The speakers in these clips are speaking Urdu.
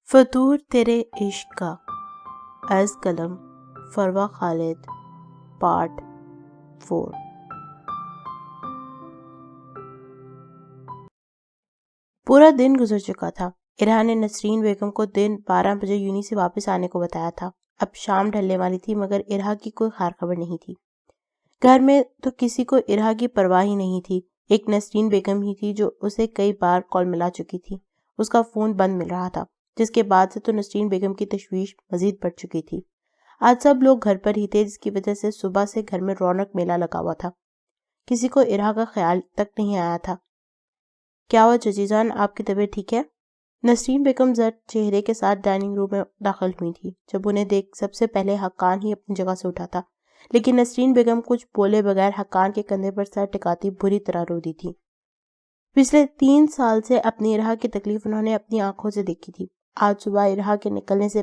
فطور تیرے عشق کا از قلم فروا خالد پارٹ 4۔ پورا دن گزر چکا تھا۔ ارہا نے نسرین بیگم کو دن 12 بجے یونی سے واپس آنے کو بتایا تھا۔ اب شام ڈھلنے والی تھی مگر ارہا کی کوئی خیر خبر نہیں تھی۔ گھر میں تو کسی کو ارہا کی پرواہ ہی نہیں تھی، ایک نسرین بیگم ہی تھی جو اسے کئی بار کال ملا چکی تھی۔ اس کا فون بند مل رہا تھا، جس کے بعد سے تو نسرین بیگم کی تشویش مزید بڑھ چکی تھی۔ آج سب لوگ گھر پر ہی تھے، جس کی وجہ سے صبح سے گھر میں رونق میلہ لگا ہوا تھا۔ کسی کو ارہا کا خیال تک نہیں آیا تھا۔ کیا ہوا چچی جان، آپ کی طبیعت ٹھیک ہے؟ نسرین بیگم زرد چہرے کے ساتھ ڈائننگ روم میں داخل ہوئی تھی۔ جب انہیں دیکھ سب سے پہلے حقان ہی اپنی جگہ سے اٹھا تھا، لیکن نسرین بیگم کچھ بولے بغیر حقان کے کندھے پر سر ٹکاتی بری طرح رو دی تھی۔ پچھلے 3 سال سے اپنی ارہا کی تکلیف انہوں نے اپنی آنکھوں سے دیکھی تھی۔ آج صبح ارہا کے نکلنے سے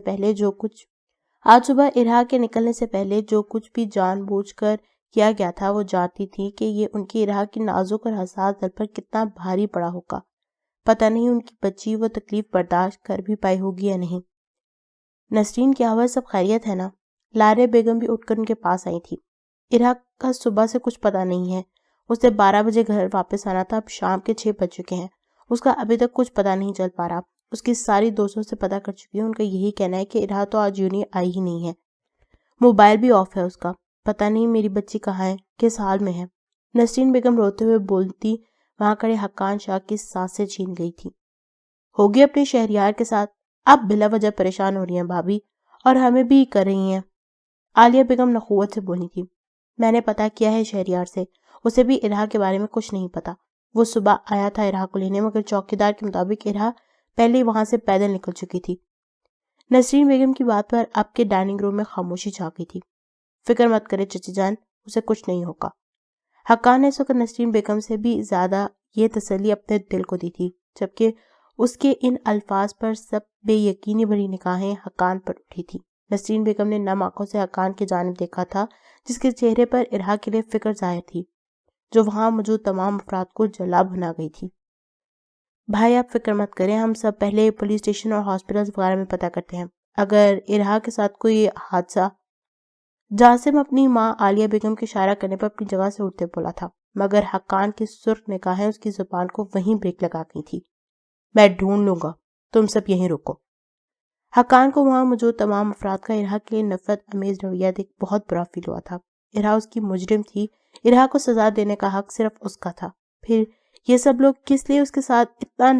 پہلے جو کچھ بھی جان بوجھ کر کیا گیا تھا، وہ جانتی تھی کہ یہ ان کی ارہا کی نازک اور حساس دل پر کتنا بھاری پڑا ہوگا۔ پتہ نہیں ان کی بچی وہ تکلیف برداشت کر بھی پائی ہوگی یا نہیں۔ نسرین، کیا ہوا؟ سب خیریت ہے نا؟ لارے بیگم بھی اٹھ کر ان کے پاس آئی تھی۔ ارہا کا صبح سے کچھ پتہ نہیں ہے، اسے 12 بجے گھر واپس آنا تھا، اب شام کے 6 بج چکے ہیں، اس کا ابھی تک کچھ پتہ نہیں چل پا رہا۔ اس کی ساری دوستوں سے پتہ کر چکی ہے، ان کا یہی کہنا ہے کہ ارہا تو آج یونی آئی ہی نہیں ہے، موبائل بھی آف ہے اس کا، پتہ نہیں میری بچی کہاں ہے، کس حال میں ہے۔ نسرین بیگم روتے ہوئے بولتی وہاں کھڑے حقان شاہ کی سانسیں چھین گئی تھی۔ ہوگی اپنے شہریار کے ساتھ، اب بلا وجہ پریشان ہو رہی ہیں بھابی، اور ہمیں بھی کر رہی ہیں۔ عالیہ بیگم نخوت سے بولی تھی۔ میں نے پتہ کیا ہے شہریار سے، اسے بھی ارہا کے بارے میں کچھ نہیں پتا۔ وہ صبح آیا تھا ارہا کو لینے، مگر چوکیدار کے مطابق ارہا پہلے ہی وہاں سے پیدل نکل چکی تھی۔ نسرین بیگم کی بات پر اب کے ڈائننگ روم میں خاموشی چھا گئی تھی۔ فکر مت کرے چچی جان، اسے کچھ نہیں ہوگا۔ حقان نے اس وقت نسرین بیگم سے بھی زیادہ یہ تسلی اپنے دل کو دی تھی، جبکہ اس کے ان الفاظ پر سب بے یقینی بھری نگاہیں حقان پر اٹھی تھی۔ نسرین بیگم نے نم آنکھوں سے حقان کی جانب دیکھا تھا، جس کے چہرے پر ارہا کے لیے فکر ظاہر تھی، جو وہاں موجود تمام افراد کو جلا بھنا گئی تھی۔ بھائی آپ فکر مت کریں، ہم سب پہلے پولیس اسٹیشن اور ہاسپٹل وغیرہ میں پتہ کرتے ہیں، اگر ارہا کے ساتھ کوئی حادثہ۔ جاسم اپنی ماں عالیہ بیگم کے اشارہ کرنے پر اپنی جگہ سے اٹھتے بولا تھا، مگر حقان کی سرخ نگاہیں اس کی زبان کو وہیں بریک لگا گئی تھی۔ میں ڈھونڈ لوں گا، تم سب یہیں رکو۔ حقان کو وہاں موجود تمام افراد کا ارہا کے لیے نفرت امیز رویہ دیکھ بہت برا فیل ہوا تھا۔ ارہا اس کی مجرم تھی، ارہا کو سزا دینے کا حق صرف اس کا تھا، پھر یہ سب لوگ کس لیے اس کے ساتھ اتنا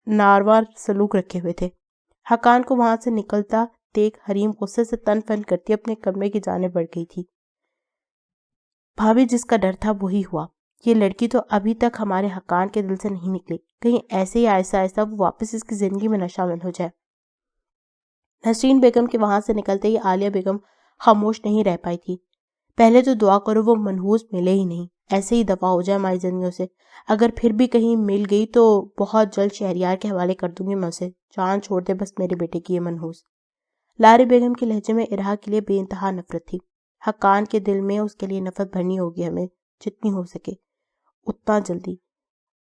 ناروا سلوک رکھے ہوئے تھے؟ حقان کو وہاں سے نکلتا دیکھ حریم غصے سے تن فن کرتی اپنے کمرے کی جانب بڑھ گئی تھی۔ بھابی، جس کا ڈر تھا وہی ہوا، یہ لڑکی تو ابھی تک ہمارے حقان کے دل سے نہیں نکلی، کہیں ایسے ہی آہستہ آہستہ وہ واپس اس کی زندگی میں نہ شامل ہو جائے۔ نسرین بیگم کے وہاں سے نکلتے ہی عالیہ بیگم خاموش نہیں رہ پائی تھی۔ پہلے تو دعا کرو وہ منحوس ملے ہی نہیں، ایسے ہی دفع ہو جائے ہماری زندگیوں سے، اگر پھر بھی کہیں مل گئی تو بہت جلد شہریار کے حوالے کر دوں گی میں اسے، جان چھوڑ دے بس میرے بیٹے کی یہ منحوس۔ لارے بیگم کے لہجے میں ارہا کے لیے بے انتہا نفرت تھی۔ حقان کے دل میں اس کے لیے نفرت بھرنی ہوگی ہمیں، جتنی ہو سکے اتنا جلدی۔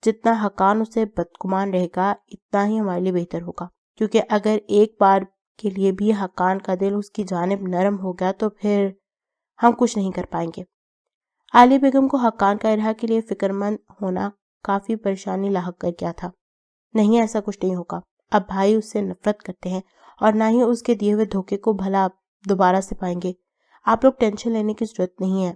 جتنا حقان اسے بدگمان رہے گا اتنا ہی ہمارے لیے بہتر ہوگا، کیونکہ اگر ایک بار کے لیے بھی حقان کا دل اس کی جانب نرم ہو گیا تو پھر ہم کچھ نہیں کر پائیں گے۔ عالیہ بیگم کو حقان کا ارہا کے لیے فکر مند ہونا کافی پریشانی لاحق کر گیا تھا۔ نہیں، ایسا کچھ نہیں ہوگا، اب بھائی اس سے نفرت کرتے ہیں اور نہ ہی اس کے دیے ہوئے دھوکے کو بھلا دوبارہ سے پائیں گے۔ آپ لوگ ٹینشن لینے کی ضرورت نہیں ہے۔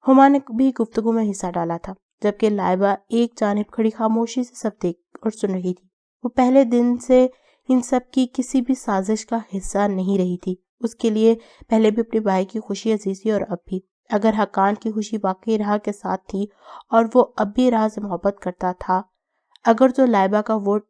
ہما نے بھی گفتگو میں حصہ ڈالا تھا، جبکہ لائبہ ایک جانب کھڑی خاموشی سے سب دیکھ اور سن رہی تھی۔ وہ پہلے دن سے ان سب کی کسی بھی سازش کا حصہ نہیں رہی تھی، اس کے لیے پہلے بھی اپنے بھائی کی خوشی عزیز تھی اور اب بھی۔ اگر حقان کی خوشی واقعی ارہا کے ساتھ تھی اور وہ اب بھی ارہا سے محبت کرتا تھا، اگر تو لائبہ کا ووٹ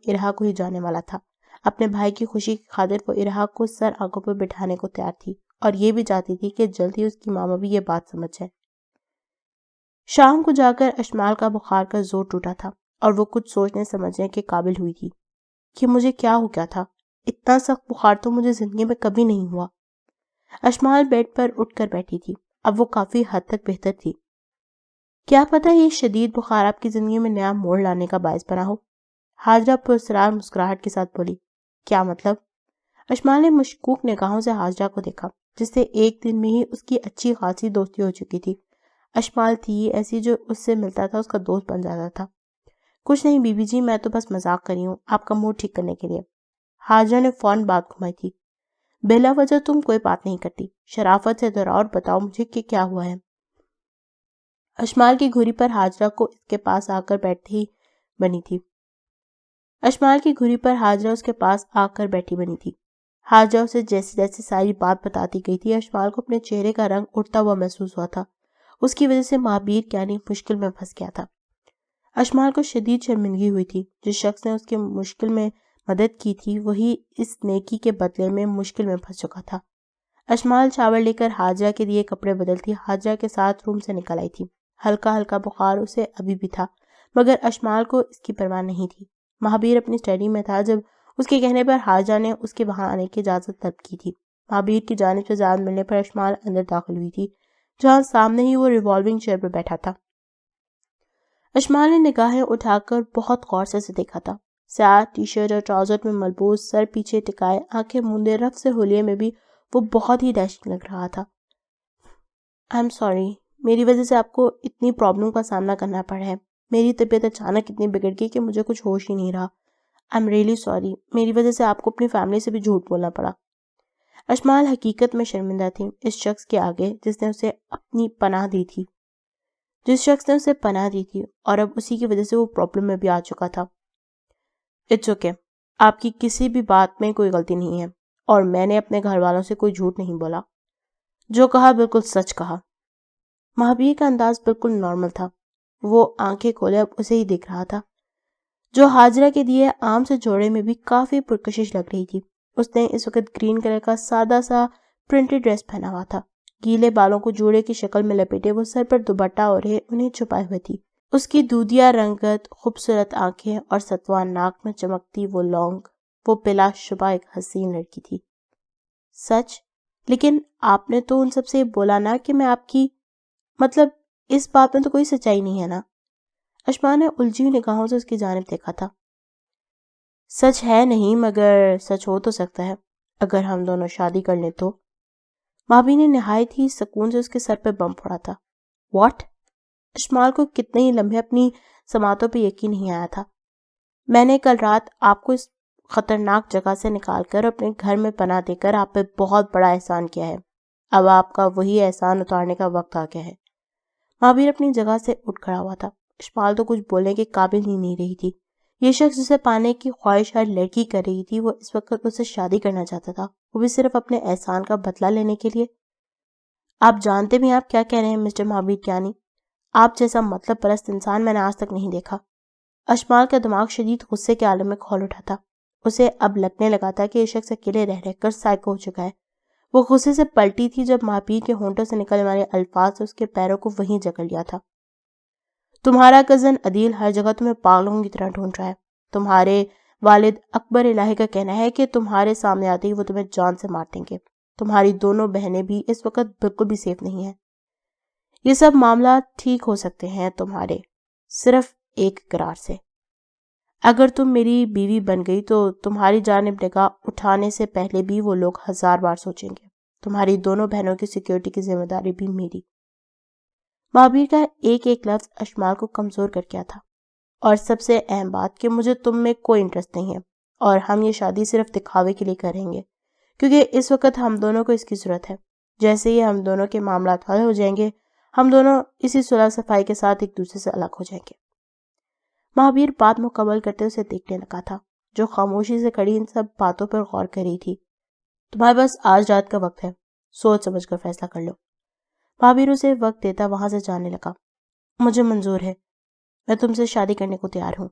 ارہا کو ہی جانے والا تھا۔ اپنے بھائی کی خوشی کی خاطر وہ ارہا کو سر آنکھوں پر بٹھانے کو تیار تھی، اور یہ بھی چاہتی تھی کہ جلد ہی اس کی ماما بھی یہ بات سمجھ جائے۔ شام کو جا کر اشمال کا بخار کا زور ٹوٹا تھا اور وہ کچھ سوچنے سمجھنے کے قابل ہوئی تھی کہ مجھے کیا ہو گیا تھا، اتنا سخت بخار تو مجھے زندگی میں کبھی نہیں ہوا۔ اشمال بیڈ پر اٹھ کر بیٹھی تھی، اب وہ کافی حد تک بہتر تھی۔ کیا پتہ یہ شدید بخار آپ کی زندگی میں نیا موڑ لانے کا باعث بنا ہو؟ حاجرہ پراسرار مسکراہٹ کے ساتھ بولی، کیا مطلب؟ اشمال نے مشکوک نگاہوں سے حاجرہ کو دیکھا، جس سے ایک دن میں ہی اس کی اچھی خاصی دوستی ہو چکی تھی۔ اشمال تھی ایسی جو اس سے ملتا تھا اس کا دوست بن جاتا تھا۔ کچھ نہیں بی بی جی، میں تو بس مذاق کری ہوں آپ کا موڈ ٹھیک کرنے کے لیے۔ حاجرہ نے فوراً بات گھمائی تھی، بلا وجہ تم کوئی بات نہیں کرتی، شرافت سے ذرا اور بتاؤ مجھے کہ کیا ہوا ہے۔ اشمال کی گھوری پر حاجرہ کو اس کے پاس آ کر بیٹھی بنی تھی۔ حاجرہ اسے جیسے جیسے ساری بات بتاتی گئی تھی، اشمال کو اپنے چہرے کا رنگ اٹھتا ہوا محسوس ہوا تھا۔ اس کی وجہ سے مہابیر یعنی مشکل میں پھنس گیا تھا۔ اشمال کو شدید شرمندگی ہوئی تھی۔ جس شخص نے اس کی مشکل میں مدد کی تھی وہی اس نیکی کے بدلے میں مشکل میں پھنس چکا تھا۔ اشمال شاور لے کر حاجرہ کے لیے کپڑے بدلتی حاجرہ کے ساتھ روم سے نکل آئی تھی۔ ہلکا ہلکا بخار اسے ابھی بھی تھا، مگر اشمال کو اس کی پرواہ نہیں تھی۔ مہابیر اپنی اسٹڈی میں تھا جب اس کے کہنے پر حاجرہ نے اس کے وہاں آنے کی اجازت طلب کی تھی۔ مہابیر کی جانب سے اجازت ملنے پر اشمال اندر داخل ہوئی تھی، جہاں سامنے ہی وہ ریوالونگ چیئر پر بیٹھا تھا۔ اشمال نے نگاہیں اٹھا کر بہت غور سے اسے دیکھا تھا۔ سیاہ ٹی شرٹ اور ٹراؤزر میں ملبوس، سر پیچھے ٹکائے، آنکھیں موندے، رف سے حلیے میں بھی وہ بہت ہی دہشت لگ رہا تھا۔ آئی ایم سوری، میری وجہ سے آپ کو اتنی پرابلم کا سامنا کرنا پڑا ہے۔ میری طبیعت اچانک اتنی بگڑ گئی کہ مجھے کچھ ہوش ہی نہیں رہا۔ آئی ایم ریئلی سوری، میری وجہ سے آپ کو اپنی فیملی سے بھی جھوٹ بولنا پڑا۔ اشمال حقیقت میں شرمندہ تھی اس شخص کے آگے جس نے اسے پناہ دی تھی اور اب اسی کی وجہ سے وہ پرابلم میں بھی آ چکا تھا۔ اٹس اوکے، آپ کی کسی بھی بات میں کوئی غلطی نہیں ہے، اور میں نے اپنے گھر والوں سے کوئی جھوٹ نہیں بولا۔ جو کہا بالکل سچ کہا۔ مہابیر کا انداز بالکل نارمل تھا۔ وہ آنکھیں کھولے اب اسے ہی دیکھ رہا تھا، جو حاجرہ کے دیے عام سے جوڑے میں بھی کافی پرکشش لگ رہی تھی۔ اس نے اس وقت گرین کلر کا سادہ سا پرنٹڈ ڈریس پہنا ہوا تھا۔ گیلے بالوں کو جوڑے کی شکل میں لپیٹے وہ سر پر دوپٹہ اوڑھے انہیں چھپائے ہوئے تھی۔ اس کی دودھیا رنگت، خوبصورت آنکھیں اور ستوان ناک میں چمکتی وہ لونگ، وہ بلا شبہ ایک حسین لڑکی تھی۔ سچ؟ لیکن آپ نے تو ان سب سے بولا نا کہ میں آپ کی، مطلب اس بات میں تو کوئی سچائی نہیں ہے نا؟ اشمال نے الجھی ہوئی نگاہوں سے اس کی جانب دیکھا تھا۔ سچ ہے نہیں، مگر سچ ہو تو سکتا ہے اگر ہم دونوں شادی کر لیں تو۔ مہابیر نے نہایت ہی سکون سے اس کے سر پہ بم پھوڑا تھا۔ واٹ؟ اشمال کو کتنے ہی لمحے اپنی سماعتوں پہ یقین نہیں آیا تھا۔ میں نے کل رات آپ کو اس خطرناک جگہ سے نکال کر اپنے گھر میں پناہ دے کر آپ پہ بہت بڑا احسان کیا ہے۔ اب آپ کا وہی احسان اتارنے کا وقت آ گیا ہے۔ مہابیر اپنی جگہ سے اٹھ کھڑا ہوا تھا۔ اشمال تو کچھ بولنے کے قابل ہی نہیں رہی تھی۔ یہ شخص جسے پانے کی خواہش ہر لڑکی کر رہی تھی، وہ اس وقت اس سے شادی کرنا چاہتا تھا، وہ بھی صرف اپنے احسان کا بدلہ لینے کے لیے۔ آپ جانتے بھی آپ کیا کہہ رہے ہیں مسٹر مہابیر کیانی؟ آپ جیسا مطلب پرست انسان میں نے آج تک نہیں دیکھا۔ اشمال کا دماغ شدید غصے کے عالم میں کھول اٹھا تھا۔ اسے اب لگنے لگا تھا کہ یہ شخص اکیلے رہ کر سائیکو ہو چکا ہے۔ وہ غصے سے پلٹی تھی جب مہابیر کے ہونٹوں سے نکلنے والے الفاظ سے اس کے پیروں کو وہیں جکڑ لیا تھا۔ تمہارا کزن عدیل ہر جگہ تمہیں پاگلوں کی طرح ڈھونڈ رہا ہے۔ تمہارے والد اکبر الہی کا کہنا ہے کہ تمہارے سامنے آتے ہی وہ تمہیں جان سے مار دیں گے۔ تمہاری دونوں بہنیں بھی اس وقت بالکل بھی سیف نہیں ہیں۔ یہ سب معاملات ٹھیک ہو سکتے ہیں تمہارے صرف ایک اقرار سے۔ اگر تم میری بیوی بن گئی تو تمہاری جانب نگاہ اٹھانے سے پہلے بھی وہ لوگ 1000 بار سوچیں گے۔ تمہاری دونوں بہنوں کی سیکیورٹی کی ذمہ داری بھی میری۔ مہابیر کا ایک ایک لفظ اشمال کو کمزور کر گیا تھا۔ اور سب سے اہم بات کہ مجھے تم میں کوئی انٹرسٹ نہیں ہے، اور ہم یہ شادی صرف دکھاوے کے لیے کریں گے، کیونکہ اس وقت ہم دونوں کو اس کی ضرورت ہے۔ جیسے ہی ہم دونوں کے معاملات حل ہو جائیں گے، ہم دونوں اسی صلح صفائی کے ساتھ ایک دوسرے سے الگ ہو جائیں گے۔ مہابیر بات مکمل کرتے اسے دیکھنے لگا تھا، جو خاموشی سے کھڑی ان سب باتوں پر غور کر رہی تھی۔ تمہارے پاس آج رات کا وقت ہے، سوچ سمجھ کر فیصلہ کر لو۔ مہابیر اسے وقت دیتا وہاں سے جانے لگا۔ مجھے منظور ہے، میں تم سے شادی کرنے کو تیار ہوں۔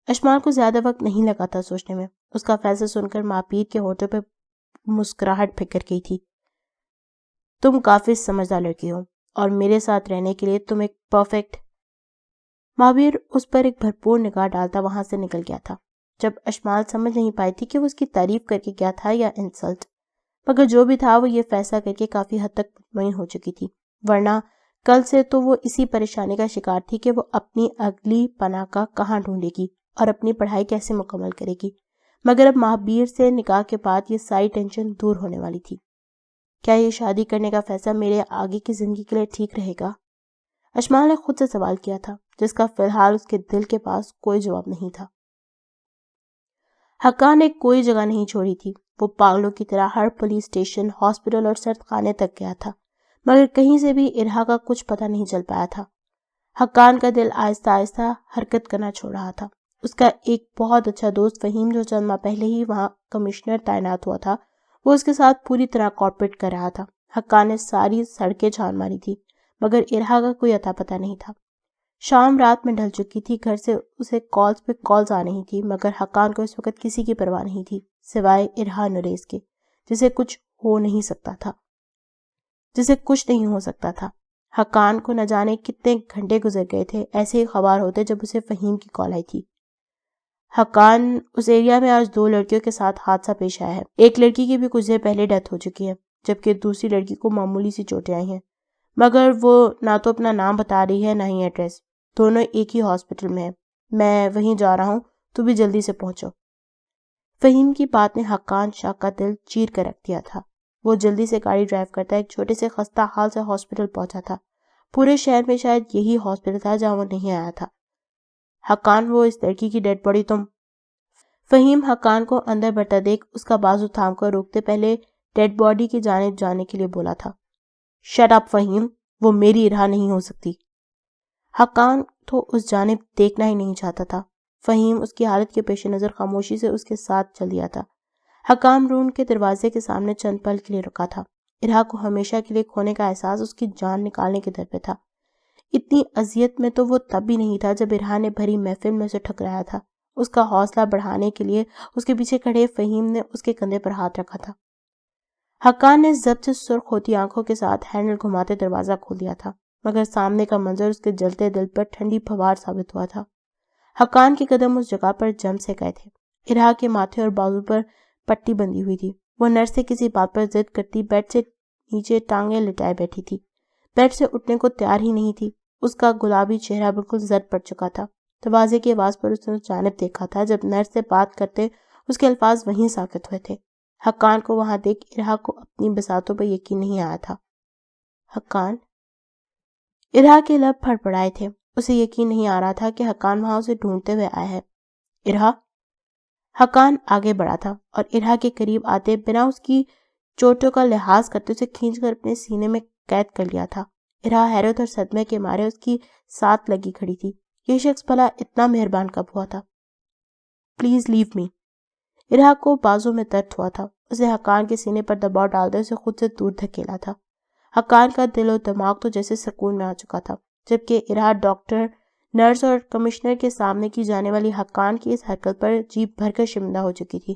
اشمال کو زیادہ وقت نہیں لگا تھا سوچنے میں۔ اس کا فیصلہ سن کر مہابیر کے ہونٹوں پہ مسکراہٹ پھکر گئی تھی۔ تم کافی سمجھدار لڑکی ہو، اور میرے ساتھ رہنے کے لیے تم ایک پرفیکٹ۔ مہابیر اس پر ایک بھرپور نگاہ ڈالتا وہاں سے نکل گیا تھا۔ جب اشمال سمجھ نہیں پائی تھی کہ وہ اس کی تعریف کر کے کیا تھا یا انسلٹ، مگر جو بھی تھا وہ یہ فیصلہ کر کے کافی حد تک مطمئن ہو چکی تھی، ورنہ کل سے تو وہ اسی پریشانی کا شکار تھی کہ وہ اپنی اگلی پناہ کا کہاں ڈھونڈے گی اور اپنی پڑھائی کیسے مکمل کرے گی، مگر اب مہابیر سے نکاح کے بعد یہ ساری ٹینشن دور ہونے والی تھی۔ کیا یہ شادی کرنے کا فیصلہ میرے آگے کی زندگی کے لیے ٹھیک رہے گا؟ اشمال نے خود سے سوال کیا تھا، جس کا فی الحال اس کے دل کے پاس کوئی جواب نہیں تھا۔ حقان نے کوئی جگہ نہیں چھوڑی تھی۔ وہ پاگلوں کی طرح ہر پولیس اسٹیشن، ہاسپٹل اور سرد خانے تک گیا تھا، مگر کہیں سے بھی ارہا کا کچھ پتہ نہیں چل پایا تھا۔ حقان کا دل آہستہ آہستہ حرکت کرنا چھوڑ رہا تھا۔ اس کا ایک بہت اچھا دوست فہیم، جو چند ماہ پہلے ہی وہاں کمشنر تعینات ہوا تھا، وہ اس کے ساتھ پوری طرح کوآپریٹ کر رہا تھا۔ حقان نے ساری سڑکیں چھان ماری تھی، مگر ارہا کا کوئی اتا پتہ نہیں تھا۔ شام رات میں ڈھل چکی تھی، گھر سے اسے کالز پہ کالز آ رہی تھی، مگر حقان کو اس وقت کسی کی پرواہ نہیں تھی سوائے ارہا نریز کے، جسے کچھ نہیں ہو سکتا تھا۔ حقان کو نہ جانے کتنے گھنٹے گزر گئے تھے، ایسے ہی خبر ہوتے جب اسے فہیم کی کال آئی تھی۔ حقان، اس ایریا میں آج 2 لڑکیوں کے ساتھ حادثہ پیش آیا ہے۔ ایک لڑکی کی بھی کچھ دیر پہلے ڈیتھ ہو چکی ہے، جبکہ دوسری لڑکی کو معمولی سی چوٹیں آئی ہیں، مگر وہ نہ تو اپنا نام بتا رہی ہے نہ ہی ایڈریس۔ دونوں ایک ہی ہاسپٹل میں ہیں۔ میں وہیں جا رہا ہوں، تو بھی جلدی سے پہنچو۔ فہیم کی بات نے حقان شاہ کا دل چیر کر رکھ دیا تھا۔ وہ جلدی سے گاڑی ڈرائیو کرتا ایک چھوٹے سے خستہ حال سے ہاسپٹل پہنچا تھا۔ پورے شہر میں شاید یہی ہاسپٹل تھا جہاں وہ نہیں آیا تھا۔ حقان، وہ اس لڑکی کی ڈیڈ باڈی تم؟ فہیم حقان کو اندر بڑھتا دیکھ اس کا بازو تھام کر روکتے پہلے ڈیڈ باڈی کی جانب جانے کے لیے بولا تھا۔ شٹ اپ فہیم، وہ میری ارہا نہیں ہو سکتی۔ حقان تو اس جانب دیکھنا ہی نہیں چاہتا تھا۔ فہیم اس کی حالت کے پیش نظر خاموشی سے اس کے ساتھ چل دیا تھا۔ حقان روم کے دروازے کے سامنے چند پل کے لیے رکا تھا۔ ارہا کو ہمیشہ کے لیے کھونے کا احساس اس کی جان نکالنے کے در پہ تھا۔ اتنی اذیت میں تو وہ تب بھی نہیں تھا جب ارہا نے بھری محفل میں اسے ٹھکرایا تھا۔ اس کا حوصلہ بڑھانے کے لیے اس کے پیچھے کھڑے فہیم نے اس کے کندھے پر ہاتھ رکھا تھا۔ حقان نے ضبط سے سرخ ہوتی آنکھوں کے ساتھ ہینڈل گھماتے دروازہ کھول دیا تھا، مگر سامنے کا منظر اس کے جلتے دل پر ٹھنڈی پھوار ثابت ہوا تھا۔ حقان کے قدم اس جگہ پر جم سے گئے تھے۔ ارہا کے ماتھے اور بازو پر پٹی بندھی ہوئی تھی۔ وہ نرس سے کسی بات پر ضد کرتی بیڈ سے نیچے ٹانگیں لٹائے بیٹھی تھی، بیڈ سے اٹھنے کو تیار ہی نہیں تھی۔ اس کا گلابی چہرہ بالکل زرد پڑ چکا تھا۔ دروازے کی آواز پر اس نے جانب دیکھا تھا جب نرس سے بات کرتے اس کے الفاظ وہیں ساکت ہوئے تھے۔ حقان کو وہاں دیکھ ارہا کو اپنی بساطوں پر یقین نہیں آیا تھا۔ حقان؟ ارہا کے لب پھڑپڑائے تھے۔ اسے یقین نہیں آ رہا تھا کہ حقان وہاں اسے ڈھونڈتے ہوئے آیا ہے۔ ارہا؟ حقان آگے بڑھا تھا اور ارہا کے قریب آتے بنا اس کی چوٹوں کا لحاظ کرتے اسے کھینچ کر اپنے سینے میں قید کر لیا تھا۔ ارہا حیرت اور صدمے کے مارے اس کی ساتھ لگی کھڑی تھی۔ یہ شخص بھلا اتنا مہربان کب ہوا تھا؟ پلیز لیو می۔ ارہا کو بازو میں درد ہوا تھا۔ اسے حقان کے سینے پر دباؤ ڈالتے اسے خود سے دور دھکیلا تھا۔ حقان کا دل و دماغ تو جیسے سکون میں آ چکا تھا، جبکہ ارہا ڈاکٹر، نرس اور کمشنر کے سامنے کی جانے والی حقان کی اس حرکت پر جیب بھر کر شرمندہ ہو چکی تھی۔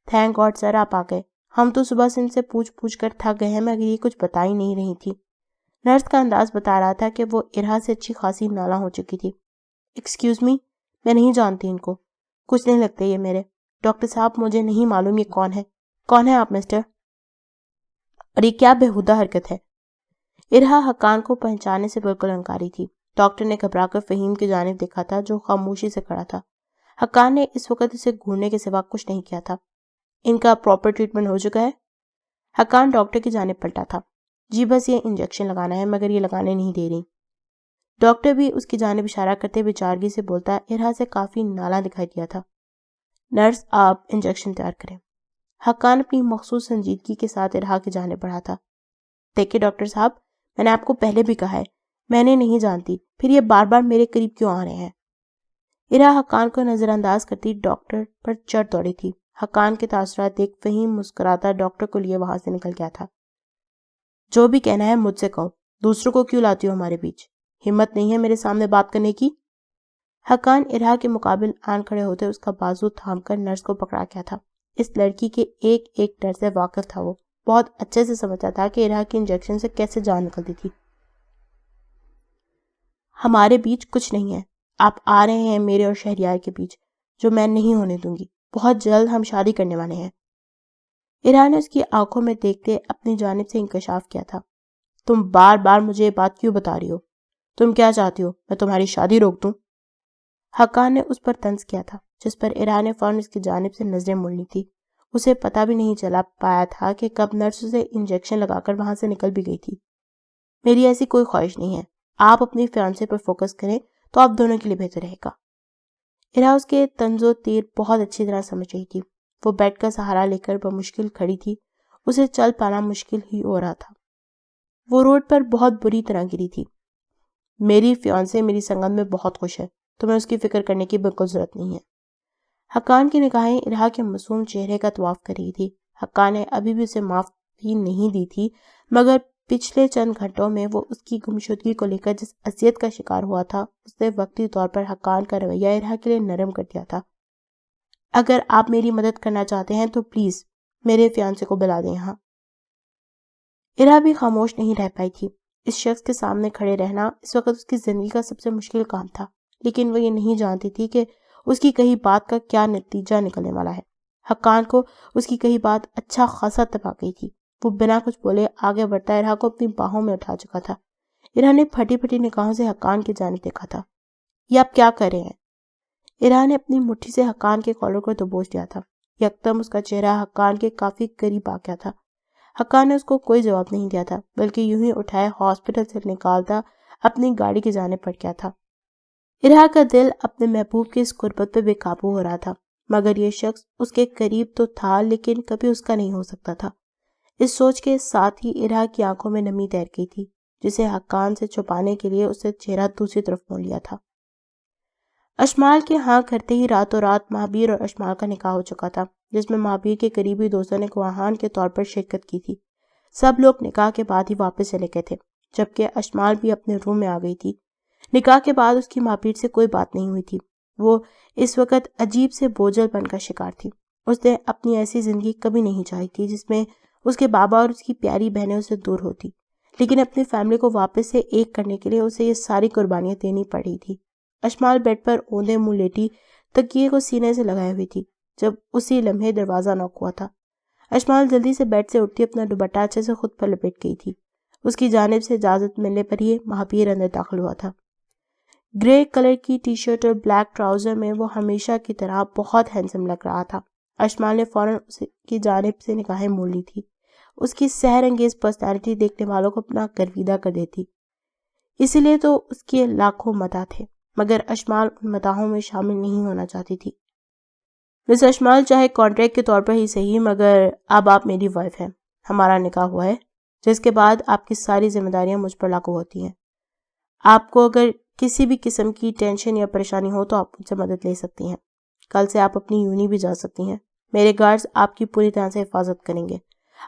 تھینک گاڈ سر، آپ آ گئے۔ ہم تو صبح سے ان سے پوچھ کر تھک گئے ہیں، مگر یہ کچھ بتا ہی نہیں رہی تھی۔ نرس کا انداز بتا رہا تھا کہ وہ ارہا سے اچھی خاصی نالاں ہو چکی تھی۔ ایکسکیوز می، میں نہیں جانتی ان کو، کچھ نہیں لگتے یہ میرے۔ ڈاکٹر صاحب، مجھے نہیں معلوم یہ کون ہے۔ کون ہے آپ مسٹر؟ اور یہ کیا بےہودہ حرکت ہے؟ ارہا حقان کو پہچانے سے بالکل انکاری تھی۔ ڈاکٹر نے گھبرا کر فہیم کی جانب دیکھا تھا جو خاموشی سے کھڑا تھا۔ حقان نے اس وقت اسے گھورنے کے سوا کچھ نہیں کیا تھا۔ ان کا پراپر ٹریٹمنٹ ہو چکا ہے؟ حقان ڈاکٹر کی جانب پلٹا تھا۔ جی بس یہ انجیکشن لگانا ہے، مگر یہ لگانے نہیں دے رہی۔ ڈاکٹر بھی اس کی جانب اشارہ کرتے بیچارگی سے بولتا ارہا سے کافی نالاں دکھائی دیا تھا۔ نرس، آپ انجیکشن تیار کریں۔ حقان اپنی مخصوص سنجیدگی کے ساتھ ارہا کی جانب بڑھا تھا۔ دیکھیں ڈاکٹر صاحب، میں نے آپ کو پہلے بھی کہا ہے، میں نے نہیں جانتی، پھر یہ بار بار میرے قریب کیوں آ رہے ہیں؟ ارہا حقان کو نظر انداز کرتی ڈاکٹر پر چڑھ دوڑی تھی۔ حقان کے تاثرات دیکھ فہیم مسکراتا ڈاکٹر کو لیے وہاں سے نکل گیا تھا۔ جو بھی کہنا ہے مجھ سے کہو، دوسروں کو کیوں لاتی ہو ہمارے بیچ؟ ہمت نہیں ہے میرے سامنے بات کرنے کی؟ حقان ارہا کے مقابل آن کھڑے ہوتے اس کا بازو تھام کر نرس کو پکڑا کیا تھا۔ اس لڑکی کے ایک ایک ڈر سے واقف تھا۔ وہ بہت اچھے سے سمجھتا تھا کہ ارہا کی انجیکشن سے کیسے جان نکلتی تھی۔ ہمارے بیچ کچھ نہیں ہے، آپ آ رہے ہیں میرے اور شہریار کے بیچ، جو میں نہیں ہونے دوں گی۔ بہت جلد ہم شادی کرنے والے ہیں۔ ارہا نے اس کی آنکھوں میں دیکھتے اپنی جانب سے انکشاف کیا تھا۔ تم بار بار مجھے یہ بات کیوں بتا رہی ہو؟ تم کیا چاہتی ہو، میں تمہاری شادی روک دوں؟ حقان نے اس پر طنز کیا تھا، جس پر ارا نے فوراً اس کی جانب سے نظریں موڑ لی تھی۔ اسے پتہ بھی نہیں چلا پایا تھا کہ کب نرس اسے انجیکشن لگا کر وہاں سے نکل بھی گئی تھی۔ میری ایسی کوئی خواہش نہیں ہے، آپ اپنی فیانسے پر فوکس کریں تو آپ دونوں کے لیے بہتر رہے گا۔ ارا اس کے طنز و تیر بہت اچھی طرح سمجھ رہی تھی۔ وہ بیڈ کا سہارا لے کر بمشکل کھڑی تھی، اسے چل پانا مشکل ہی ہو رہا تھا۔ وہ روڈ پر بہت بری طرح گری تھی۔ میری فیانسے میری سنگت میں بہت خوش ہے، تمہیں اس کی فکر کرنے کی بالکل ضرورت نہیں ہے۔ حقان کی نگاہیں ارا کے معصوم چہرے کا طواف کر رہی تھی۔ حقان نے ابھی بھی اسے معافی نہیں دی تھی، مگر پچھلے چند گھنٹوں میں وہ اس کی گمشدگی کو لے کر جس اذیت کا شکار ہوا تھا، اس نے وقتی طور پر حقان کا رویہ ارا کے لیے نرم کر دیا تھا۔ اگر آپ میری مدد کرنا چاہتے ہیں تو پلیز میرے فیانسے کو بلا دیں یہاں۔ ارا بھی خاموش نہیں رہ پائی تھی۔ اس شخص کے سامنے کھڑے رہنا اس وقت اس کی زندگی کا سب سے مشکل کام تھا، لیکن وہ یہ نہیں جانتی تھی کہ اس کی کہی بات کا کیا نتیجہ نکلنے والا ہے۔ حقان کو اس کی کہی بات اچھا خاصا تباہ گئی تھی۔ وہ بنا کچھ بولے آگے بڑھتا ارا کو اپنی باہوں میں اٹھا چکا تھا۔ ارا نے پھٹی پھٹی نگاہوں سے حقان کی جانب دیکھا تھا۔ یہ آپ کیا کر رہے ہیں؟ ارا نے اپنی مٹھی سے حقان کے کالر کو دبوچ لیا تھا۔ یکدم اس کا چہرہ حقان کے کافی قریب آ گیا تھا۔ حقان نے اس کو کوئی جواب نہیں دیا تھا، بلکہ یوں ہی اٹھائے ہاسپٹل سے نکالتا اپنی گاڑی کی جانب بڑھ گیا تھا۔ ارا کا دل اپنے محبوب کی اس قربت پہ بے قابو ہو رہا تھا، مگر یہ شخص اس کے قریب تو تھا لیکن کبھی اس کا نہیں ہو سکتا تھا۔ اس سوچ کے ساتھ ہی ارا کی آنکھوں میں نمی تیر گئی تھی، جسے حقان سے چھپانے کے لیے اسے چہرہ دوسری طرف موڑ لیا تھا۔ اشمال کے ہاں کرتے ہی راتوں رات مہابیر اور اشمال کا نکاح ہو چکا تھا، جس میں مہابیر کے قریبی دوستوں نے گواہان کے طور پر شرکت کی تھی۔ سب لوگ نکاح کے بعد ہی واپس چلے گئے تھے، جبکہ اشمال بھی اپنے روم میں آ گئی تھی۔ نکاح کے بعد اس کی مہابیر سے کوئی بات نہیں ہوئی تھی۔ وہ اس وقت عجیب سے بوجھل پن کا شکار تھی۔ اس نے اپنی ایسی زندگی کبھی نہیں چاہی تھی جس میں اس کے بابا اور اس کی پیاری بہنیں اسے دور ہوتی، لیکن اپنی فیملی کو واپس سے ایک کرنے کے لیے اسے یہ ساری قربانیاں دینی پڑ رہی تھی۔ اشمال بیڈ پر اوندے منہ لیٹی تکیے کو سینے سے لگائے ہوئی تھی جب اسی لمحے دروازہ نوک ہوا تھا۔ اشمال جلدی سے بیڈ سے اٹھتی اپنا دوپٹہ اچھے سے خود پر لپیٹ گئی تھی۔ اس کی جانب سے اجازت ملنے پر ہی مہابیر اندر داخل ہوا تھا۔ گرے کلر کی ٹی شرٹ اور بلیک ٹراؤزر میں وہ ہمیشہ کی طرح بہت ہینڈسم لگ رہا تھا۔ اشمال نے فوراً اس کی جانب سے نگاہیں موڑ لی تھی۔ اس کی سحر انگیز پرسنالٹی دیکھنے والوں کو اپنا گرویدہ کر دیتی، اسی لیے تو اس کے لاکھوں مداح تھے، مگر اشمال ان مداحوں میں شامل نہیں ہونا چاہتی تھی۔ مس اشمال، چاہے کانٹریکٹ کے طور پر ہی صحیح، مگر اب آپ میری وائف ہیں۔ ہمارا نکاح ہوا ہے، جس کے بعد آپ کی ساری ذمہ داریاں مجھ پر لاگو ہوتی ہیں۔ آپ کو اگر کسی بھی قسم کی ٹینشن یا پریشانی ہو تو آپ مجھ سے مدد لے سکتی ہیں۔ کل سے آپ اپنی یونی بھی جا سکتی ہیں۔ میرے گارڈز آپ کی پوری طرح سے حفاظت کریں گے۔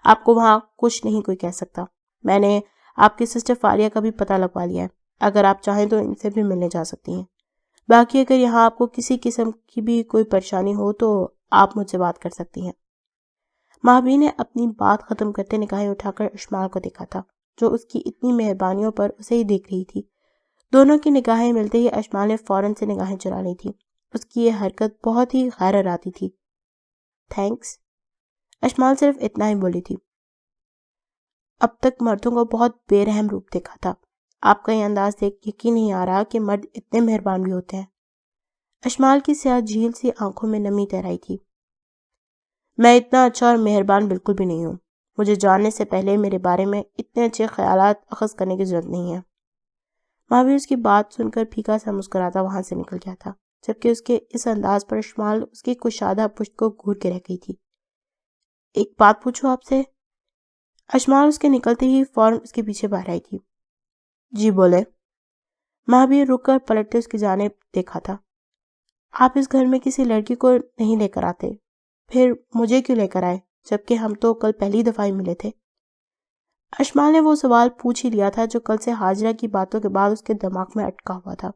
آپ کو وہاں کچھ نہیں کوئی کہہ سکتا۔ میں نے آپ کی سسٹر فاریہ کا بھی پتہ لگوا لیا ہے، اگر آپ چاہیں تو ان سے بھی ملنے جا سکتی ہیں۔ باقی اگر یہاں آپ کو کسی قسم کی بھی کوئی پریشانی ہو تو آپ مجھ سے بات کر سکتی ہیں۔ مہابیر نے اپنی بات ختم کرتے نگاہیں اٹھا کر اشمال کو دیکھا تھا، جو اس کی اتنی مہربانیوں پر اسے ہی دیکھ رہی تھی۔ دونوں کی نگاہیں ملتے ہی اشمال نے فوراً سے نگاہیں چرا لی تھی۔ اس کی یہ حرکت بہت ہی غیر ارادی تھی۔ تھینکس، اشمال صرف اتنا ہی بولی تھی۔ اب تک مردوں کو بہت بے رحم روپ دیکھا تھا، آپ کا یہ انداز دیکھ یقین نہیں آ رہا کہ مرد اتنے مہربان بھی ہوتے ہیں۔ اشمال کی سیاہ جھیل سی آنکھوں میں نمی تیر آئی تھی۔ میں اتنا اچھا اور مہربان بالکل بھی نہیں ہوں۔ مجھے جاننے سے پہلے میرے بارے میں اتنے اچھے خیالات اخذ کرنے کی ضرورت نہیں ہے۔ مہابیر اس کی بات سن کر پھیکا سا مسکراتا وہاں سے نکل گیا تھا، جبکہ اس کے اس انداز پر اشمال اس کی کشادہ پشت کو گھور کے رہ گئی تھی۔ ایک بات پوچھوں آپ سے؟ اشمال اس کے نکلتے ہی فوراً اس کے پیچھے باہر آئی تھی۔ جی بولے۔ مہابیر رک کر پلٹتے اس کی جانب دیکھا تھا۔ آپ اس گھر میں کسی لڑکی کو نہیں لے کر آتے، پھر مجھے کیوں لے کر آئے، جبکہ ہم تو کل پہلی دفعہ ہی ملے تھے؟ اشمال نے وہ سوال پوچھ ہی لیا تھا جو کل سے حاجرہ کی باتوں کے بعد اس کے دماغ میں اٹکا ہوا تھا۔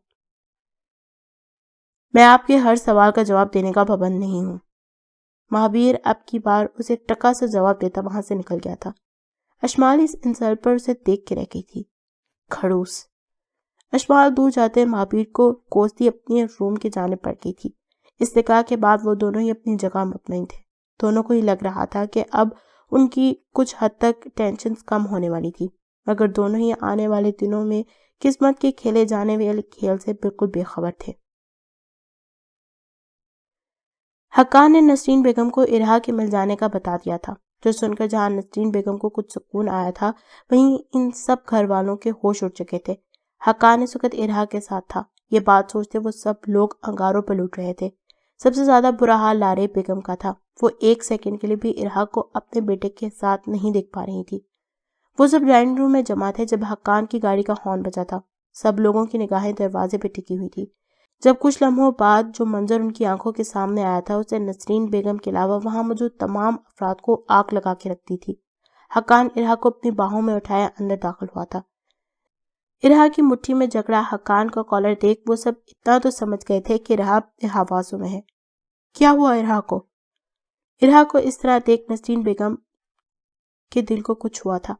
میں آپ کے ہر سوال کا جواب دینے کا پابند نہیں ہوں۔ مہابیر اب کی بار اسے ٹکا سے جواب دیتا وہاں سے نکل گیا تھا۔ اشمال اس انسلٹ پر اسے دیکھ کے رہ گئی تھی۔ کھڑوس! اشمال دور جاتے مہابیر کو کوستی اپنی روم کی جانب بڑھ گئی تھی۔ اس نکاح کے بعد وہ دونوں ہی اپنی جگہ مطمئن تھے۔ دونوں کو ہی لگ رہا تھا کہ اب ان کی کچھ حد تک ٹینشنز کم ہونے والی تھی، مگر دونوں ہی آنے والے دنوں میں قسمت کے کھیلے جانے والے کھیل سے بالکل بے خبر تھے۔ حقان نے نسرین بیگم کو ارہا کے مل جانے کا بتا دیا تھا، جو سن کر جہاں نسرین بیگم کو کچھ سکون آیا تھا، وہیں ان سب گھر والوں کے ہوش اڑ چکے تھے۔ حقان اس وقت ارہا کے ساتھ تھا، یہ بات سوچتے وہ سب لوگ انگاروں پر لٹ رہے تھے۔ سب سے زیادہ برا حال لارے بیگم کا تھا، وہ ایک سیکنڈ کے لیے بھی ارہا کو اپنے بیٹے کے ساتھ نہیں دیکھ پا رہی تھی۔ وہ سب ڈرائنگ روم میں جمع تھے جب حقان کی گاڑی کا ہارن بجا تھا۔ سب لوگوں کی نگاہیں دروازے پہ ٹکی ہوئی تھی۔ جب کچھ لمحوں بعد جو منظر ان کی آنکھوں کے سامنے آیا تھا، اسے نسرین بیگم کے علاوہ وہاں موجود تمام افراد کو آگ لگا کے رکھتی تھی۔ حقان ارہا کو اپنی باہوں میں اٹھایا اندر داخل ہوا تھا۔ ارہا کی مٹھی میں جکڑا حقان کا کالر دیکھ وہ سب اتنا تو سمجھ گئے تھے کہ ارہا حواسوں میں ہے۔ کیا ہوا ارہا کو؟ ارہا کو اس طرح دیکھ نسرین بیگم کے دل کو کچھ ہوا تھا،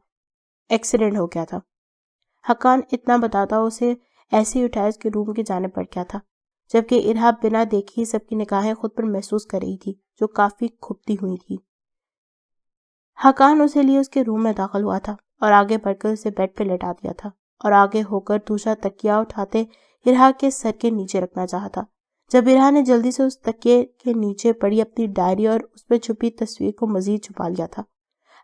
ایکسیڈنٹ ہو گیا تھا۔ حقان اتنا بتاتا اسے ایسے ہی اٹھایا اس کے روم کی جانب بڑھ گیا تھا، جبکہ ارہا بنا دیکھی سب کی نگاہیں خود پر محسوس کر رہی تھی، جو کافی کھپتی ہوئی تھی۔ حقان اسے لیے اس کے روم میں داخل ہوا تھا اور آگے بڑھ کر اسے بیڈ پہ لٹا دیا تھا اور آگے ہو کر دوسرا تکیہ اٹھاتے ارہا کے سر کے نیچے رکھنا چاہا تھا۔ جب ارہا نے جلدی سے اس تکیے کے نیچے پڑی اپنی ڈائری اور اس پہ چھپی تصویر کو مزید چھپا لیا تھا۔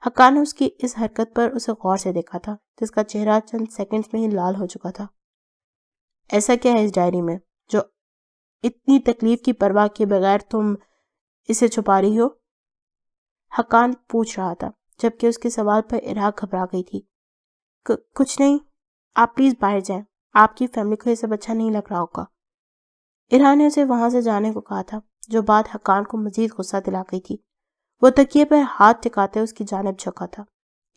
حقان نے اس کی اس حرکت پر اسے غور سے دیکھا تھا، جس کا چہرہ چند سیکنڈز میں ہی لال ہو چکا تھا۔ ایسا کیا ہے اس ڈائری میں جو اتنی تکلیف کی پرواہ کیے بغیر تم اسے چھپا رہی ہو؟ حقان پوچھ رہا تھا، جبکہ اس کے سوال پر ارہا گھبرا گئی تھی۔ کچھ نہیں، آپ پلیز باہر جائیں، آپ کی فیملی کو یہ سب اچھا نہیں لگ رہا ہوگا۔ ارہا نے اسے وہاں سے جانے کو کہا تھا، جو بات حقان کو مزید غصہ دلا گئی تھی۔ وہ تکیے پر ہاتھ ٹکاتے اس کی جانب جھکا تھا،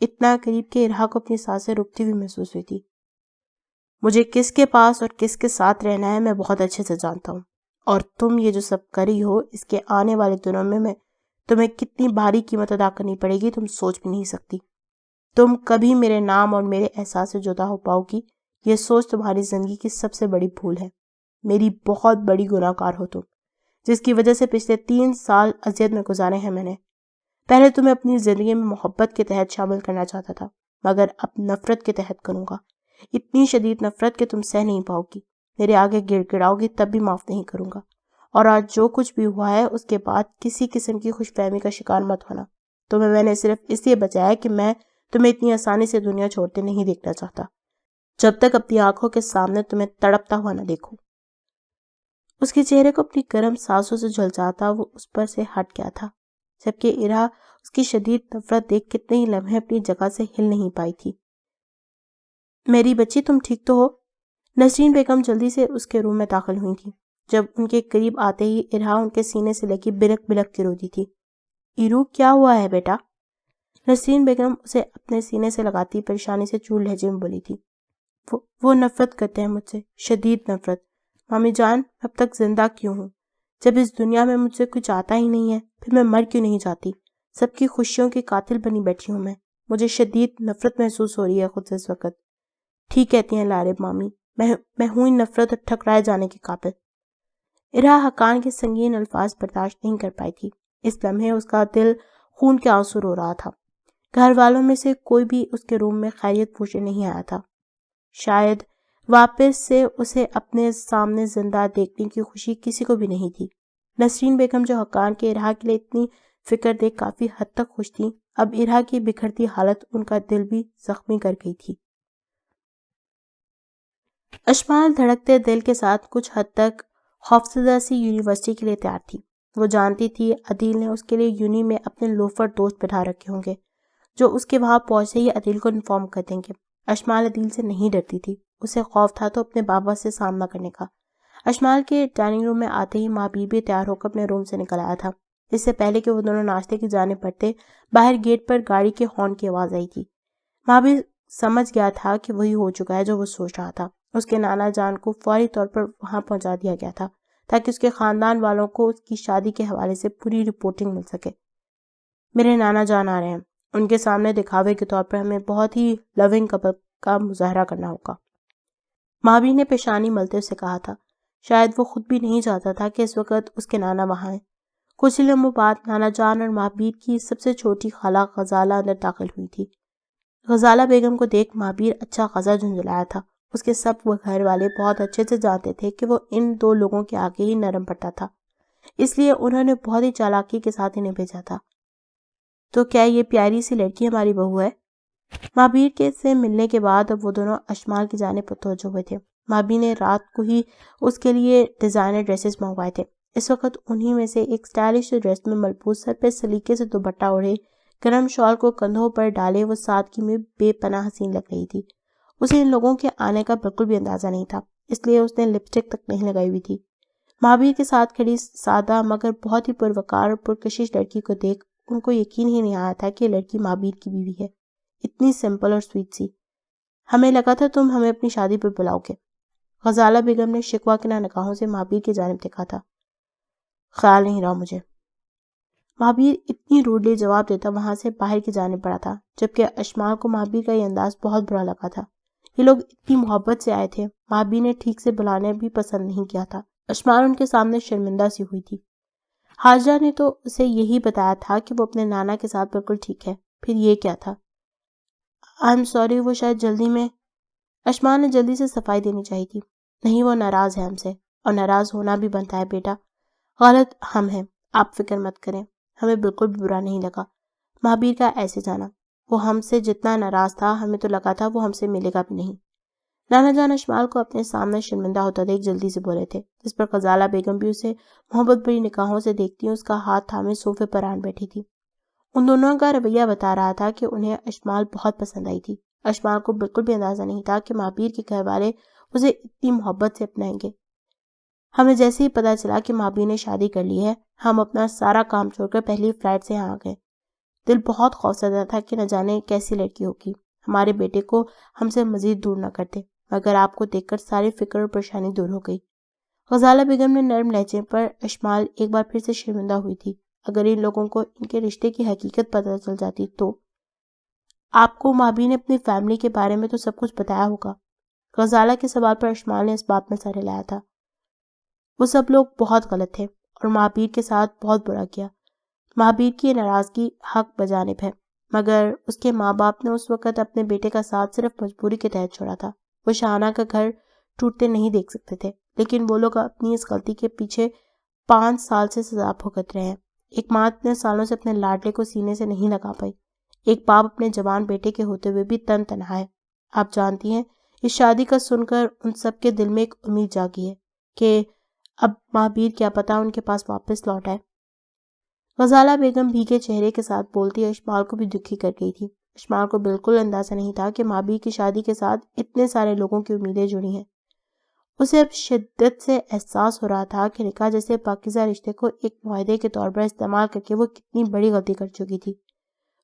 اتنا قریب کہ ارہا کو اپنی سانسیں رکتی ہوئی محسوس ہوئی تھی۔ مجھے کس کے پاس اور کس کے ساتھ رہنا ہے میں بہت اچھے سے جانتا ہوں، اور تم یہ جو سب کری ہو اس کے آنے والے دنوں میں تمہیں کتنی بھاری قیمت ادا کرنی پڑے گی تم سوچ بھی نہیں سکتی۔ تم کبھی میرے نام اور میرے احساس سے جدا ہو پاؤ گی، یہ سوچ تمہاری زندگی کی سب سے بڑی بھول ہے۔ میری بہت بڑی گناہ گار ہو تم، جس کی وجہ سے پچھلے 3 سال اذیت میں گزارے ہیں میں نے۔ پہلے تمہیں اپنی زندگی میں محبت کے تحت شامل کرنا چاہتا تھا، مگر اب نفرت کے تحت کروں گا، اتنی شدید نفرت کہ تم سہ نہیں پاؤ گی، میرے آگے گڑ گڑاؤ گی تب بھی معاف نہیں کروں گا۔ اور آج جو کچھ بھی ہوا ہے اس کے بعد کسی قسم کی خوش فہمی کا شکار مت ہونا۔ تمہیں میں نے صرف اس لیے بچایا کہ میں تمہیں اتنی آسانی سے دنیا چھوڑتے نہیں دیکھنا چاہتا، جب تک اپنی آنکھوں کے سامنے تمہیں تڑپتا ہوا نہ دیکھوں۔ اس کے چہرے کو اپنی گرم سانسوں سے جھلساتا وہ اس پر سے ہٹ گیا تھا، جبکہ ارہا اس کی شدید نفرت دیکھ کتنے ہی لمحے اپنی جگہ سے ہل نہیں پائی تھی۔ میری بچی تم ٹھیک تو ہو؟ نسرین بیگم جلدی سے اس کے روم میں داخل ہوئی تھی۔ جب ان کے قریب آتے ہی ارہا ان کے سینے سے لگی بلک بلک کے روتی تھی۔ ایرو کیا ہوا ہے بیٹا؟ نسرین بیگم اسے اپنے سینے سے لگاتی پریشانی سے چور لہجے میں بولی تھی۔ وہ نفرت کرتے ہیں مجھ سے، شدید نفرت۔ مامی جان اب تک زندہ کیوں ہوں؟ جب اس دنیا میں مجھ سے کچھ آتا ہی نہیں ہے پھر میں مر کیوں نہیں جاتی؟ سب کی خوشیوں کی قاتل بنی بیٹھی ہوں میں، مجھے شدید نفرت محسوس ہو رہی ہے خود سے اس وقت۔ ٹھیک کہتی ہیں لارے مامی، میں ہوں ان نفرت اور ٹھکرائے جانے کے قابل۔ ارہا حقان کے سنگین الفاظ برداشت نہیں کر پائی تھی۔ اس لمحے اس کا دل خون کے آنسو رو رہا تھا۔ گھر والوں میں سے کوئی بھی اس کے روم میں خیریت پوچھنے نہیں آیا تھا۔ شاید واپس سے اسے اپنے سامنے زندہ دیکھنے کی خوشی کسی کو بھی نہیں تھی۔ نسرین بیگم جو حقان کے ارہا کے لیے اتنی فکر دیکھ کافی حد تک خوش تھی، اب ارہا کی بکھرتی حالت ان کا دل بھی زخمی کر گئی تھی۔ اشمال دھڑکتے دل کے ساتھ کچھ حد تک خوفزدہ سی یونیورسٹی کے لیے تیار تھی۔ وہ جانتی تھی عدیل نے اس کے لیے یونی میں اپنے لوفر دوست بٹھا رکھے ہوں گے، جو اس کے وہاں پہنچتے ہی عدیل کو انفارم کر دیں گے۔ اشمال عدیل سے نہیں ڈرتی تھی، اسے خوف تھا تو اپنے بابا سے سامنا کرنے کا۔ اشمال کے ڈائننگ روم میں آتے ہی ماں بیوی تیار ہو کر اپنے روم سے نکل آیا تھا۔ اس سے پہلے کہ وہ دونوں ناشتے کی جانب بڑھتے، باہر گیٹ پر گاڑی کے ہارن کی آواز آئی تھی۔ ماں بھی سمجھ گیا تھا کہ وہی ہو چکا ہے جو وہ سوچ رہا تھا۔ اس کے نانا جان کو فوری طور پر وہاں پہنچا دیا گیا تھا تاکہ اس کے خاندان والوں کو اس کی شادی کے حوالے سے پوری رپورٹنگ مل سکے۔ میرے نانا جان آ رہے ہیں، ان کے سامنے دکھاوے کے طور پر ہمیں بہت ہی لونگ کپل کا مظاہرہ کرنا ہوگا، مابی نے پیشانی ملتے اسے کہا تھا۔ شاید وہ خود بھی نہیں چاہتا تھا کہ اس وقت اس کے نانا وہاں ہیں۔ کچھ لمحوں بعد نانا جان اور مابیر کی سب سے چھوٹی خالہ غزالہ اندر داخل ہوئی تھی۔ غزالہ بیگم کو دیکھ مابیر اچھا خاصا جھنجھلایا تھا۔ اس کے سب وہ گھر والے بہت اچھے سے جانتے تھے کہ وہ ان دو لوگوں کے آگے ہی نرم پڑتا تھا۔ اس لیے انہوں نے بہت ہی چالاکی کے ساتھ انہیں بھیجا تھا۔ تو کیا یہ پیاری سی لڑکی ہماری بہو ہے؟ مہابیر کے سے ملنے کے بعد اب وہ دونوں اشمال کی جانب متوجہ ہوئے تھے۔ مہابیر نے رات کو ہی اس کے لیے ڈیزائنر ڈریسز منگوائے تھے۔ اس وقت انہی میں سے ایک اسٹائلش ڈریس میں ملبوس، سر پہ سلیقے سے دوپٹہ اوڑھے، گرم شال کو کندھوں پر ڈالے وہ سادگی میں بے پناہ حسین لگ رہی تھی۔ اسے ان لوگوں کے آنے کا بالکل بھی اندازہ نہیں تھا، اس لیے اس نے لپسٹک تک نہیں لگائی ہوئی تھی۔ مہابیر کے ساتھ کھڑی سادہ مگر بہت ہی پروکار اور پرکشش لڑکی کو دیکھ ان کو یقین ہی نہیں آیا تھا کہ یہ لڑکی مہابیر کی بیوی ہے، اتنی سمپل اور سویٹ سی۔ ہمیں لگا تھا تم ہمیں اپنی شادی پر بلاؤ گے۔ غزالہ بیگم نے شکوہ کناں نگاہوں سے مہابیر کی جانب دیکھا تھا۔ خیال نہیں رہا مجھے۔ مہابیر اتنی روڈلی جواب دیتا وہاں سے باہر کی جانب بڑھا تھا، جبکہ اشمال کو مہابیر کا یہ انداز بہت برا لگا تھا۔ یہ لوگ اتنی محبت سے آئے تھے، مہابیر نے ٹھیک سے بلانے بھی پسند نہیں کیا تھا۔ اشمال ان کے سامنے شرمندہ سی ہوئی تھی۔ حاجرہ نے تو اسے یہی بتایا تھا کہ وہ اپنے نانا کے ساتھ بالکل ٹھیک ہے، پھر یہ کیا تھا؟ I'm sorry، وہ شاید جلدی میں۔ اشمال نے جلدی سے صفائی دینی چاہی تھی۔ نہیں، وہ ناراض ہے ہم سے، اور ناراض ہونا بھی بنتا ہے بیٹا۔ غلط ہم ہیں، آپ فکر مت کریں، ہمیں بالکل بھی برا نہیں لگا مہابیر کا ایسے جانا۔ وہ ہم سے جتنا ناراض تھا ہمیں تو لگا تھا وہ ہم سے ملے گا بھی نہیں۔ نانا جان اشمال کو اپنے سامنے شرمندہ ہوتا دیکھ جلدی سے بولے تھے، جس پر غزالہ بیگم بھی اسے محبت بڑی نگاہوں سے دیکھتی اس کا ہاتھ تھامے صوفے پر آن بیٹھی تھی۔ ان دونوں کا رویہ بتا رہا تھا کہ انہیں اشمال بہت پسند آئی تھی۔ اشمال کو بالکل بھی اندازہ نہیں تھا کہ مہابیر کے گھر والے اسے اتنی محبت سے اپنائیں گے۔ ہمیں جیسے ہی پتا چلا کہ مہابیر نے شادی کر لی ہے، ہم اپنا سارا کام چھوڑ کر پہلی فلائٹ سے یہاں آ گئے۔ دل بہت خوفزدہ تھا کہ نہ جانے کیسی لڑکی ہوگی، ہمارے بیٹے کو ہم سے مزید دور نہ کرتے، مگر آپ کو دیکھ کر ساری فکر اور پریشانی دور ہو گئی۔ غزالہ بیگم نے نرم لہجے پر اشمال ایک بار پھر سے شرمندہ ہوئی تھی۔ اگر ان لوگوں کو ان کے رشتے کی حقیقت پتہ چل جاتی تو؟ آپ کو مہابیر نے اپنی فیملی کے بارے میں تو سب کچھ بتایا ہوگا؟ غزالہ کے سوال پر اشمال نے اس بات میں سر ہلایا تھا۔ وہ سب لوگ بہت غلط تھے اور مہابیر کے ساتھ بہت برا کیا۔ مہابیر کی ناراضگی حق بجانب ہے، مگر اس کے ماں باپ نے اس وقت اپنے بیٹے کا ساتھ صرف مجبوری کے تحت چھوڑا تھا۔ وہ شاہانہ کا گھر ٹوٹتے نہیں دیکھ سکتے تھے، لیکن وہ لوگ اپنی اس غلطی کے پیچھے 5 سال سے سزا بھگت رہے ہیں۔ ایک ماں اتنے سالوں سے اپنے لاڈلے کو سینے سے نہیں لگا پائی، ایک باپ اپنے جوان بیٹے کے ہوتے ہوئے بھی تن تنہا ہے۔ آپ جانتی ہیں، اس شادی کا سن کر ان سب کے دل میں ایک امید جاگی ہے کہ اب مہابیر کیا پتا ان کے پاس واپس لوٹ آئے۔ غزالہ بیگم بھیگے چہرے کے ساتھ بولتی اشمال کو بھی دکھی کر گئی تھی۔ اشمال کو بالکل اندازہ نہیں تھا کہ مہابیر کی شادی کے ساتھ اتنے سارے لوگوں کی امیدیں جڑی ہیں۔ اسے اب شدت سے احساس ہو رہا تھا کہ نکاح جیسے پاکیزہ رشتے کو ایک معاہدے کے طور پر استعمال کر کے وہ کتنی بڑی غلطی کر چکی تھی۔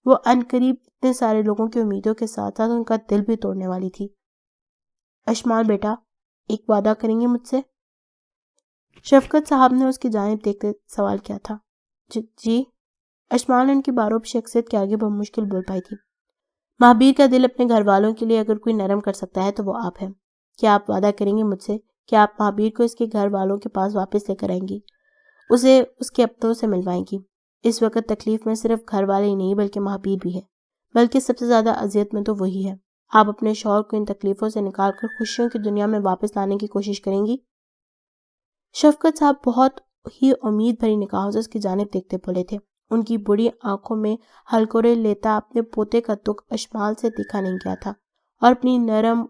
وہ عنقریب اتنے سارے لوگوں کی امیدوں کے ساتھ ساتھ ان کا دل بھی توڑنے والی تھی۔ اشمال بیٹا، ایک وعدہ کریں گے مجھ سے؟ شفقت صاحب نے اس کی جانب دیکھتے سوال کیا تھا۔ جی۔ اشمال نے ان کی باروب شخصیت کے آگے بمشکل بول پائی تھی۔ مہابیر کا دل اپنے گھر والوں کے لیے اگر کوئی نرم کر سکتا ہے تو وہ آپ ہیں۔ کیا آپ وعدہ کریں گے مجھ سے کہ آپ مہابیر کو اس کے گھر والوں کے پاس واپس لے کر آئیں گی، اسے اس کے اپنوں سے ملوائیں گی؟ اس وقت تکلیف میں صرف گھر والے ہی نہیں بلکہ مہابیر بھی ہے، بلکہ سب سے زیادہ اذیت میں تو وہی ہے۔ آپ اپنے شوہر کو ان تکلیفوں سے نکال کر خوشیوں کی دنیا میں واپس لانے کی کوشش کریں گی؟ شفقت صاحب بہت ہی امید بھری نگاہوں سے اس کی جانب دیکھتے بولے تھے۔ ان کی بڑی آنکھوں میں ہلکورے لیتا اپنے پوتے کا دکھ اشمال سے دکھا نہیں گیا تھا، اور اپنی نرم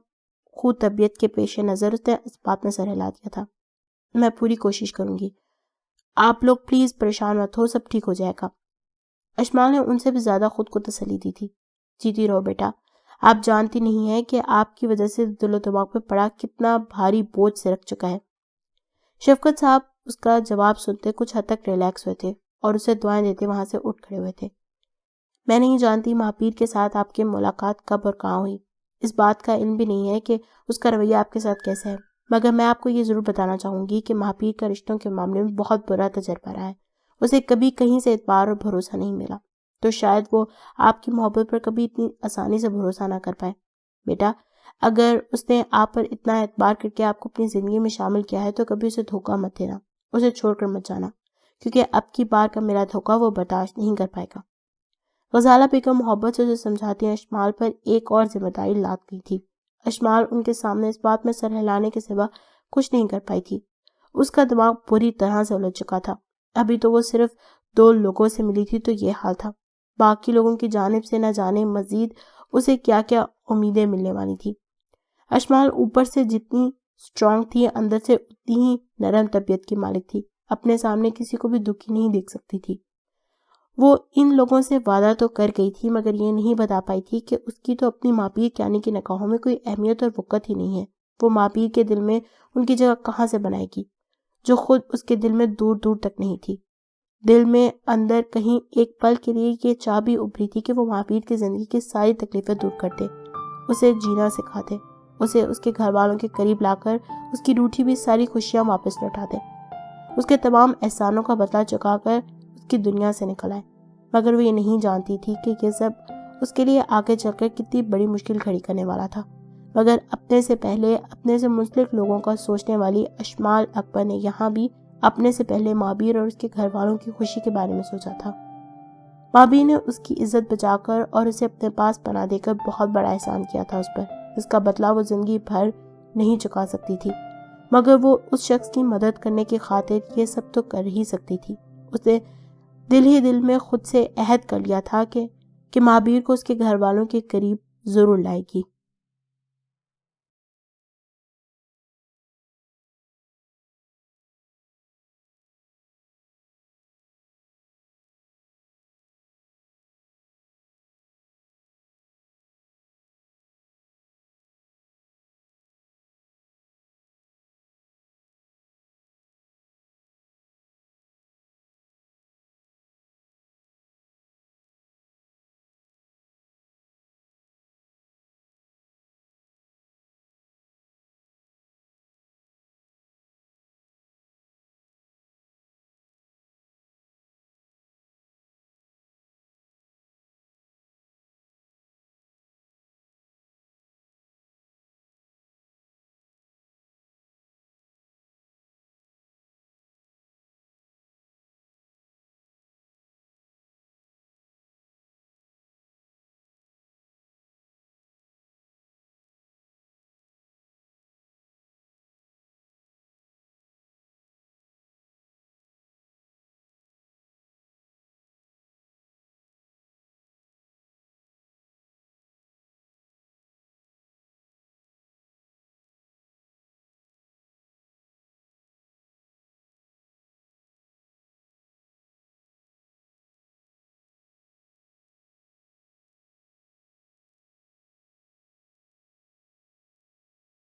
خو طبیعت کے پیش نظر اس نے اس بات میں سر ہلا دیا تھا۔ میں پوری کوشش کروں گی، آپ لوگ پلیز پریشان مت ہو، سب ٹھیک ہو جائے گا۔ اشمال نے ان سے بھی زیادہ خود کو تسلی دی تھی۔ جیتی رہو بیٹا، آپ جانتی نہیں ہیں کہ آپ کی وجہ سے دل و دماغ پہ پڑا کتنا بھاری بوجھ سے رکھ چکا ہے۔ شفقت صاحب اس کا جواب سنتے کچھ حد تک ریلیکس ہوئے تھے اور اسے دعائیں دیتے وہاں سے اٹھ کھڑے ہوئے تھے۔ میں نہیں جانتی مہابیر کے ساتھ آپ کی ملاقات کب اور کہاں ہوئی، اس بات کا علم بھی نہیں ہے کہ اس کا رویہ آپ کے ساتھ کیسا ہے، مگر میں آپ کو یہ ضرور بتانا چاہوں گی کہ مہابیر کا رشتوں کے معاملے میں بہت برا تجربہ رہا ہے۔ اسے کبھی کہیں سے اعتبار اور بھروسہ نہیں ملا، تو شاید وہ آپ کی محبت پر کبھی اتنی آسانی سے بھروسہ نہ کر پائے۔ بیٹا، اگر اس نے آپ پر اتنا اعتبار کر کے آپ کو اپنی زندگی میں شامل کیا ہے تو کبھی اسے دھوکہ مت دینا، اسے چھوڑ کر مت جانا، کیونکہ اب کی بار کا میرا دھوکہ وہ برداشت نہیں کر پائے گا۔ غزالہ بیگم محبت سے اسے سمجھاتی ہیں اشمال پر ایک اور ذمہ داری لاد گئی تھی۔ اشمال ان کے سامنے اس بات میں سر ہلانے کے سوا کچھ نہیں کر پائی تھی۔ اس کا دماغ بری طرح سے الجھ چکا تھا۔ ابھی تو وہ صرف 2 لوگوں سے ملی تھی تو یہ حال تھا، باقی لوگوں کی جانب سے نہ جانے مزید اسے کیا کیا امیدیں ملنے والی تھی۔ اشمال اوپر سے جتنی اسٹرانگ تھی، اندر سے اتنی ہی نرم طبیعت کی مالک تھی، اپنے سامنے کسی کو بھی دکھی نہیں دیکھ سکتی تھی۔ وہ ان لوگوں سے وعدہ تو کر گئی تھی مگر یہ نہیں بتا پائی تھی کہ اس کی تو اپنی ماں پیر یعنی کی نگاہوں میں کوئی اہمیت اور وقت ہی نہیں ہے۔ وہ ماں پیر کے دل میں ان کی جگہ کہاں سے بنائے گی جو خود اس کے دل میں دور دور تک نہیں تھی۔ دل میں اندر کہیں ایک پل کے لیے یہ چاہ بھی ابھری تھی کہ وہ ماں پیر کی زندگی کی ساری تکلیفیں دور کر دے، اسے جینا سکھا دے، اسے اس کے گھر والوں کے قریب لا کر اس کی روٹھی بھی ساری خوشیاں واپس لوٹا دے، اس کے تمام احسانوں کا بدلہ چکا کر اس کی دنیا سے نکل آئے۔ مگر وہ یہ نہیں جانتی تھی کہ یہ سب اس کے لیے آگے چل کر کتنی بڑی مشکل کھڑی کرنے والا تھا۔ مگر اپنے سے پہلے اپنے سے منسلک لوگوں کا سوچنے والی اشمال اکبر نے یہاں بھی اپنے سے پہلے مابیر اور اس کے گھر والوں کی خوشی کے بارے میں سوچا تھا۔ مابیر نے اس کی عزت بچا کر اور اسے اپنے پاس پناہ دے کر بہت بڑا احسان کیا تھا اس پر، جس کا بدلہ وہ زندگی بھر نہیں چکا سکتی تھی، مگر وہ اس شخص کی مدد کرنے کی خاطر یہ سب تو کر ہی سکتی تھی۔ اسے دل ہی دل میں خود سے عہد کر لیا تھا کہ مابیر کو اس کے گھر والوں کے قریب ضرور لائے گی۔